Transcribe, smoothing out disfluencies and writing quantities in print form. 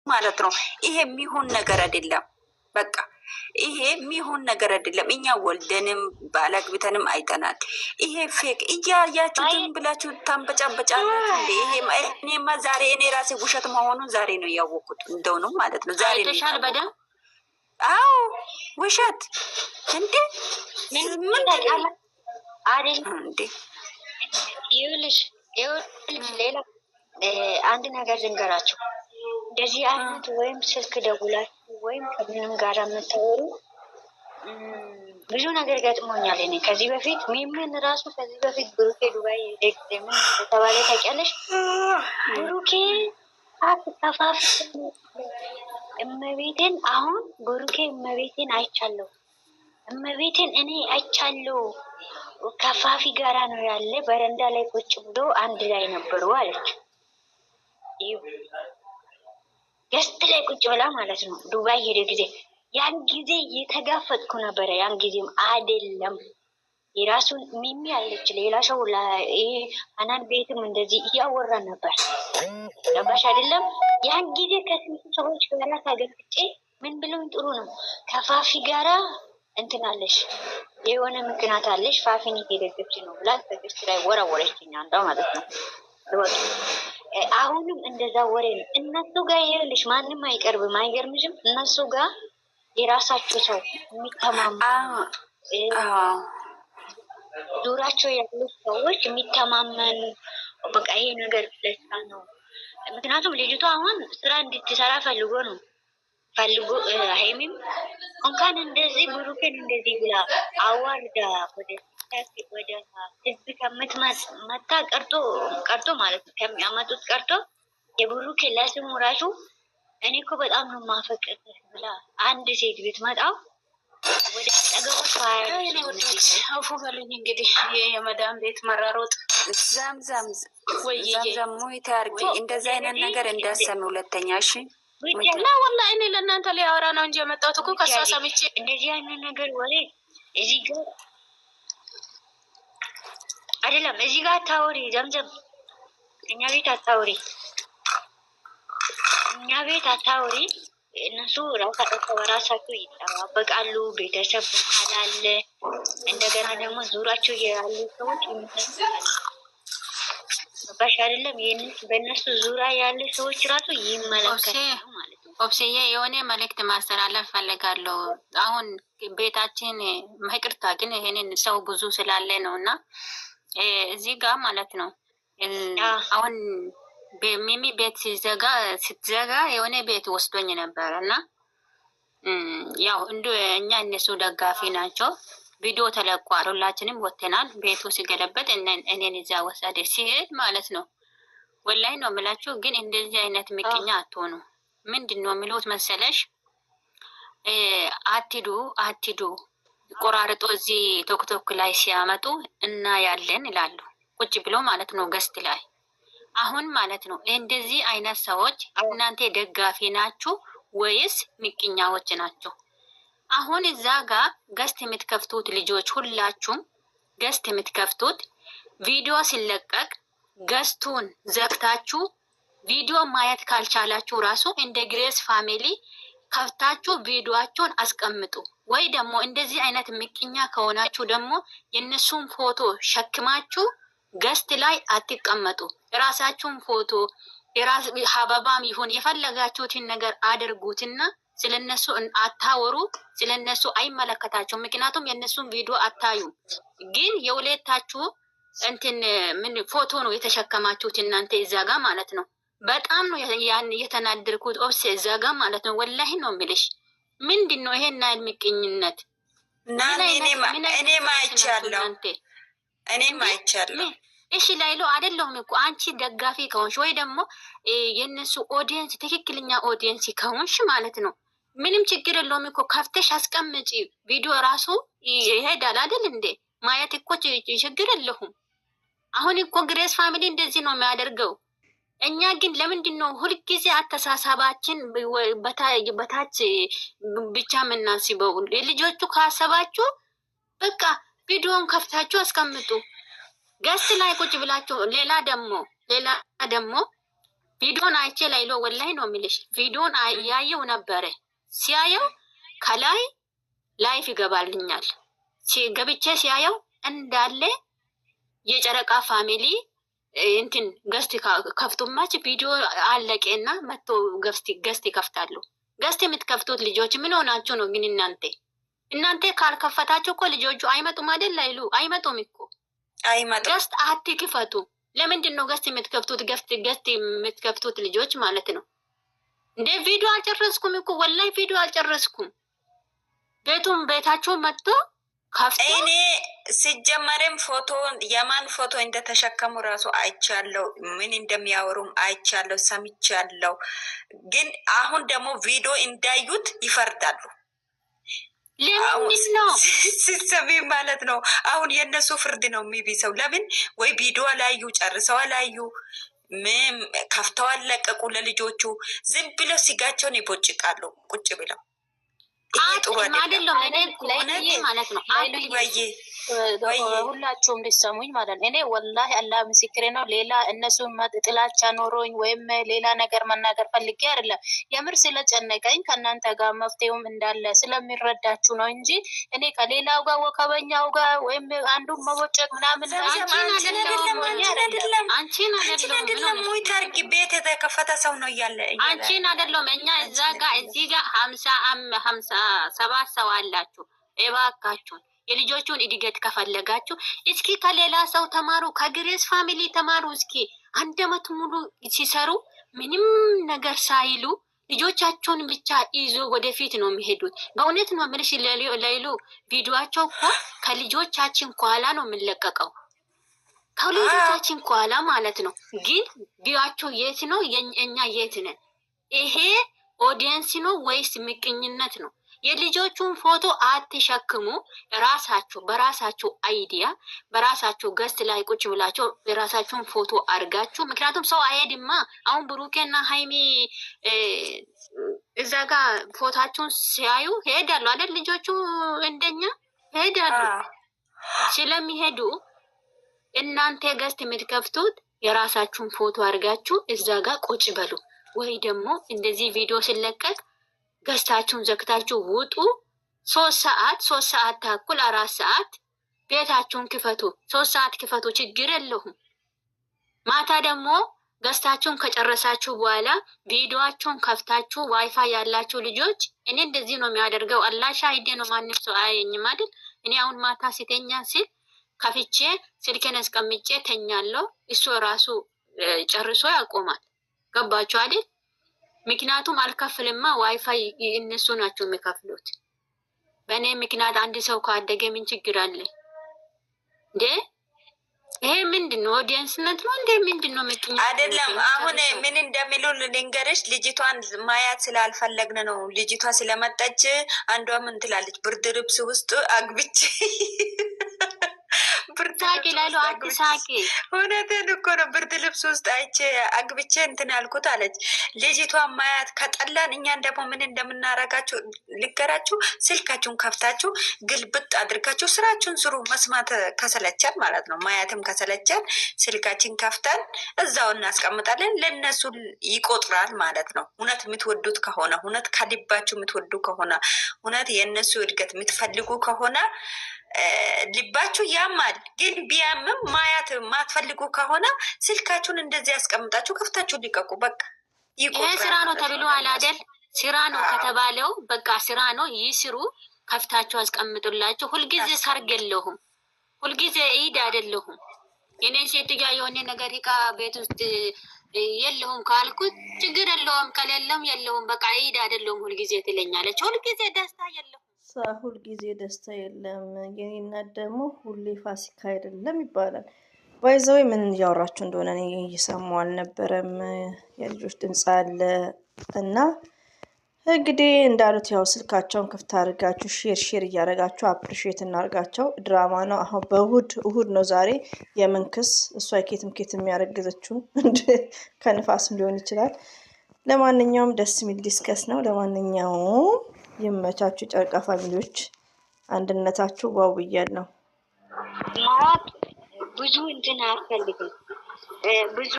ማለት ነው። ይሄ የሚሆን ነገር አይደለም። በቃ ይሄ የሚሆን ነገር አይደለም። እኛ ወልደንም ባለግብተንም አይተናል። ይሄ ፌክ እያያችሁ ዝም ብላችሁ ታንበጫበጫላችሁ እንዴ? ይሄ እኔማ ዛሬ እኔ ራሴ ውሸት መሆኑን ዛሬ ነው ያወቁት እንደሆነም ማለት ነው። ዛሬ ነው በደም አዎ ውሸት እንዴ ምን አይደል እንዴ? ይኸውልሽ ሌላ አንድ ነገር ልንገራቸው። እንደዚህ አይነት ወይም ስልክ ደውላችሁ ወይም ከምንም ጋር የምታወሩ ብዙ ነገር ገጥሞኛል። እኔ ከዚህ በፊት ሚምን ራሱ ከዚህ በፊት ብሩኬ ዱባይ ምን ተባለ ታውቂያለሽ? ብሩኬ ከፋፍ እመቤቴን አሁን ብሩኬ እመቤቴን አይቻለሁ፣ እመቤቴን እኔ አይቻለሁ ከፋፊ ጋራ ነው ያለ በረንዳ ላይ ቁጭ ብሎ አንድ ላይ ነበሩ አለች። ገስት ላይ ቁጭ ብላ ማለት ነው። ዱባይ ሄደ ጊዜ ያን ጊዜ እየተጋፈጥኩ ነበረ። ያን ጊዜም አይደለም የራሱን ሚሚ አለች ሌላ ሰው አናን ቤትም እንደዚህ እያወራን ነበር። ገባሽ አይደለም? ያን ጊዜ ከስንት ሰዎች ጋራ ተገፍጬ ምን ብለው ጥሩ ነው ከፋፊ ጋራ እንትናለሽ የሆነ ምክንያት አለሽ ፋፊን እየደገፍሽ ነው ብላ ከገስት ላይ ወረወረችኝ አንዷ ማለት ነው። አሁንም እንደዛ ወሬ ነው እነሱ ጋር ይኸውልሽ፣ ማንም አይቀርብም። አይገርምሽም? እነሱ ጋር የራሳቸው ሰው የሚተማመኑ ዙራቸው ያሉ ሰዎች የሚተማመኑ በቃ ይሄ ነገር ለሳ ነው። ምክንያቱም ልጅቷ አሁን ስራ እንድትሰራ ፈልጎ ነው ፈልጎ ሀይሚም እንኳን እንደዚህ ብሩኬን እንደዚህ ብላ አዋርዳ ወደ ህዝብ ከምትመታ ቀርቶ ማለት ነው ከሚያመጡት ቀርቶ የብሩኬ ለስሙ ራሱ እኔ እኮ በጣም ነው ማፈቀር ብላ አንድ ሴት ብትመጣው ወደ ጠገቦች አፉ በሉኝ እንግዲህ የመዳም ቤት መራሮጥ ዛምዛም ሙይታ አርጊ። እንደዚህ አይነት ነገር እንዳሰሚ ሁለተኛ እሺ። እና ወላ እኔ ለእናንተ ሊያወራ ነው እንጂ የመጣሁት እኮ ከሷ ሰምቼ እንደዚህ አይነት ነገር ወሬ እዚህ ጋር አይደለም። እዚህ ጋር አታውሪ ዘምዘም፣ እኛ ቤት አታውሪ፣ እኛ ቤት አታውሪ። እነሱ ራሳቸው ይጠባበቃሉ። ቤተሰብ ካላለ እንደገና ደግሞ ዙራቸው ያሉ ሰዎች ይመለሳሉ። ባሽ አይደለም ይሄን በእነሱ ዙሪያ ያሉ ሰዎች ራሱ ይመለከታሉ ማለት ነው። ኦብሴዬ የሆነ መልእክት ማስተላለፍ ፈልጋለሁ። አሁን ቤታችን ይቅርታ ግን ይሄንን ሰው ብዙ ስላለ ነው እና እዚህ ጋር ማለት ነው አሁን ሚሚ ቤት ስትዘጋ የሆነ ቤት ወስዶኝ ነበረ እና ያው እኛ እነሱ ደጋፊ ናቸው። ቪዲዮ ተለቋል፣ ሁላችንም ወጥተናል። ቤቱ ሲገለበጥ እኔን እዛ ወሰደ ሲሄድ ማለት ነው። ወላይ ነው የምላችሁ። ግን እንደዚህ አይነት ምቅኛ አትሆኑ። ምንድን ነው የሚሉት መሰለሽ? አትዱ ቆራርጦ እዚህ ቶክቶክ ላይ ሲያመጡ እና ያለን ይላሉ ቁጭ ብሎ ማለት ነው ገስት ላይ። አሁን ማለት ነው እንደዚህ አይነት ሰዎች እናንተ ደጋፊ ናችሁ ወይስ ምቅኛዎች ናቸው? አሁን እዛ ጋር ገስት የምትከፍቱት ልጆች ሁላችሁም ገስት የምትከፍቱት ቪዲዮ ሲለቀቅ ገስቱን ዘግታችሁ ቪዲዮ ማየት ካልቻላችሁ ራሱ እንደ ግሬስ ፋሚሊ ከፍታችሁ ቪዲዮአችሁን አስቀምጡ። ወይ ደግሞ እንደዚህ አይነት ምቅኛ ከሆናችሁ ደግሞ የነሱን ፎቶ ሸክማችሁ ገስት ላይ አትቀመጡ። የራሳችሁን ፎቶ የራስ ሀበባም ይሁን የፈለጋችሁትን ነገር አድርጉትና ስለነሱ አታወሩ። ስለነሱ አይመለከታቸውም። ምክንያቱም የነሱን ቪዲዮ አታዩም። ግን የሁለታችሁ እንትን ምን ፎቶ ነው የተሸከማችሁት እናንተ እዛ ጋር ማለት ነው። በጣም ነው ያን የተናደርኩት። ኦብሴ እዛ ጋር ማለት ነው። ወላሂ ነው የሚልሽ። ምንድን ነው ይሄን አይል ምቅኝነት? እኔም አይቻለሁ። እሺ ላይሎ አይደለሁም እኮ አንቺ ደጋፊ ከሆንሽ ወይ ደግሞ የነሱ ኦዲየንስ ትክክለኛ ኦዲየንስ ከሆንሽ ማለት ነው ምንም ችግር የለውም እኮ ከፍተሽ አስቀምጪ። ቪዲዮ ራሱ ይሄዳል አይደል እንዴ? ማየት እኮ ችግር የለውም። አሁን እኮ ግሬስ ፋሚሊ እንደዚህ ነው የሚያደርገው። እኛ ግን ለምንድን ነው ሁልጊዜ አተሳሰባችን በታች ብቻ የምናስበው? ልጆቹ ካሰባችሁ በቃ ቪዲዮን ከፍታችሁ አስቀምጡ። ገስት ላይ ቁጭ ብላችሁ ሌላ ደግሞ ቪዲዮን አይቼ ላይሎ ወላሂ ነው የሚልሽ። ቪዲዮን ያየው ነበረ። ሲያየው ከላይ ላይፍ ይገባልኛል። ገብቼ ሲያየው እንዳለ የጨረቃ ፋሚሊ እንትን ገስት ከፍቱማች ቪዲዮ አለቀና መጥቶ ገስት ይከፍታሉ። ገስት የምትከፍቱት ልጆች ምን ሆናችሁ ነው ግን? እናንተ ካልከፈታችሁ እኮ ልጆቹ አይመጡም አይደል? ላይሉ አይመጡም እኮ አይመጡም። ገስት አትክፈቱ። ለምንድን ነው ገስት የምትከፍቱት? ገስት የምትከፍቱት ልጆች ማለት ነው እንደ ቪዲዮ አልጨረስኩም እኮ ወላሂ ቪዲዮ አልጨረስኩም። ቤታቸው መጥቶ ከፍቶ እኔ ሲጀመርም ፎቶ የማን ፎቶ እንደተሸከሙ ራሱ አይቻለሁ። ምን እንደሚያወሩም አይቻለሁ፣ ሰምቻለሁ። ግን አሁን ደግሞ ቪዲዮ እንዳዩት ይፈርዳሉ። ለምን ነው ሲሰሚ ማለት ነው። አሁን የእነሱ ፍርድ ነው የሚቢሰው። ለምን ወይ ቪዲዮ አላዩ፣ ጨርሰው አላዩ፣ ከፍተው አለቀቁ። ለልጆቹ ዝም ብለው ሲጋቸውን ይቦጭቃሉ ቁጭ ብለው። ሁላችሁም ሊሰሙኝ ማለት ነው። እኔ ወላሂ አላህ ምስክሬ ነው። ሌላ እነሱ ጥላቻ ኖሮኝ ወይም ሌላ ነገር መናገር ፈልጌ አይደለም። የምር ስለጨነቀኝ ከእናንተ ጋር መፍትሄውም እንዳለ ስለሚረዳችሁ ነው እንጂ እኔ ከሌላው ጋር ወከበኛው ጋር ወይም አንዱን መቦጨቅ ምናምን አንቺን ሙይታርጊ ቤት የተከፈተ ሰው ነው እያለ አንቺን አይደለም እኛ እዛ ጋር እዚህ ጋር 57 ሰው አላችሁ። እባካችሁን የልጆቹን እድገት ከፈለጋችሁ እስኪ ከሌላ ሰው ተማሩ፣ ከግሬስ ፋሚሊ ተማሩ። እስኪ 1 ዓመት ሙሉ ሲሰሩ ምንም ነገር ሳይሉ ልጆቻቸውን ብቻ ይዞ ወደፊት ነው የሚሄዱት። በእውነት ነው የምልሽ ላይሉ ቪዲዮአቸው እኮ ከልጆቻችን ኋላ ነው የምንለቀቀው፣ ከልጆቻችን ኋላ ማለት ነው። ግን ቪዲዮአቸው የት ነው? እኛ የት ነን? ይሄ ኦዲየንስ ነው ወይስ ምቅኝነት ነው? የልጆቹን ፎቶ አትሸክሙ። ራሳችሁ በራሳችሁ አይዲያ በራሳችሁ ገስት ላይ ቁጭ ብላችሁ የራሳችሁን ፎቶ አድርጋችሁ። ምክንያቱም ሰው አይሄድማ። አሁን ብሩኬና ሃይሚ እዛ ጋር ፎታችሁን ሲያዩ ሄዳሉ አይደል? ልጆቹ እንደኛ ሄዳሉ። ስለሚሄዱ እናንተ ገስት የምትከፍቱት የራሳችሁን ፎቶ አድርጋችሁ እዛ ጋር ቁጭ በሉ። ወይ ደግሞ እንደዚህ ቪዲዮ ሲለቀቅ ገዝታችሁን ዘግታችሁ ውጡ። 3 ሰዓት ተኩል 4 ሰዓት ቤታችሁን ክፈቱ። 3 ሰዓት ክፈቱ፣ ችግር የለውም። ማታ ደግሞ ገዝታችሁን ከጨረሳችሁ በኋላ ቪዲዮአችሁን ከፍታችሁ ዋይፋይ ያላችሁ ልጆች፣ እኔ እንደዚህ ነው የሚያደርገው። አላህ ሻሂዴ ነው፣ ማንም ሰው አያየኝም አይደል? እኔ አሁን ማታ ሲተኛ ሲል ከፍቼ ስልኬን አስቀምጬ ተኛለሁ። እሱ ራሱ ጨርሶ ያቆማል። ገባችሁ አይደል? ምክንያቱም አልከፍልማ፣ ዋይፋይ እነሱ ናቸው የሚከፍሉት። በእኔ ምክንያት አንድ ሰው ካደገ ምን ችግር አለ እንዴ? ይሄ ምንድን ነው? ኦዲየንስነት ነው እንዴ? ምንድን ነው? ምክንያት አይደለም። አሁን ምን እንደሚሉ ልንገርሽ። ልጅቷን ማያት ስላልፈለግን ነው። ልጅቷ ስለመጣች አንዷ ምን ትላለች? ብርድ ልብስ ውስጥ አግብቼ ሳቂ ላሉ አትሳቂ። እውነትን እኮ ነው። ብርድ ልብስ ውስጥ አይቼ አግብቼ እንትን ያልኩት አለች። ልጅቷ ማያት ከጠላን እኛን ደግሞ ምን እንደምናረጋችሁ ልገራችሁ። ስልካችሁን ከፍታችሁ ግልብጥ አድርጋችሁ ስራችሁን ስሩ። መስማት ከሰለቸን ማለት ነው፣ ማያትም ከሰለቸን ስልካችን ከፍተን እዛው እናስቀምጣለን። ለእነሱ ይቆጥራል ማለት ነው። እውነት የምትወዱት ከሆነ እውነት ከልባችሁ የምትወዱ ከሆነ እውነት የእነሱ እድገት የምትፈልጉ ከሆነ ልባችሁ ያማል። ግን ቢያምም ማያት ማትፈልጉ ከሆነ ስልካችሁን እንደዚህ ያስቀምጣችሁ ከፍታችሁ ሊቀቁ። በቃ ይሄ ስራ ነው ተብሎ አላደል? ስራ ነው ከተባለው በቃ ስራ ነው፣ ይስሩ። ከፍታችሁ አስቀምጡላችሁ። ሁልጊዜ ሰርግ የለሁም፣ ሁልጊዜ ኢድ አይደለሁም። የኔ ሴትያ የሆነ ነገር እቃ ቤት ውስጥ የለሁም ካልኩት ችግር የለውም፣ ከሌለም የለውም። በቃ ኢድ አይደለሁም ሁልጊዜ ትለኛለች። ሁልጊዜ ደስታ የለሁም፣ ሁልጊዜ ደስታ የለም። የኔ እናት ደግሞ ሁሌ ፋሲካ አይደለም ይባላል። ባይዘው ምን እያወራችሁ እንደሆነ እኔ እየሰማሁ አልነበረም። የልጆች ድምፅ አለ እና እንግዲህ እንዳሉት ያው ስልካቸውን ክፍት አድርጋችሁ ሼር እያደረጋችሁ አፕሪሼት እናርጋቸው። ድራማ ነው። አሁን እሁድ ነው ዛሬ። የምንክስ እሷ ኬትም ያረገዘችው ከንፋስም ሊሆን ይችላል። ለማንኛውም ደስ የሚል ዲስከስ ነው። ለማንኛውም ይመቻችሁ ጨርቃ ፋሚሊዎች፣ አንድነታችሁ ዋው ብያለሁ። ማለት ብዙ እንትን አያስፈልግም ብዙ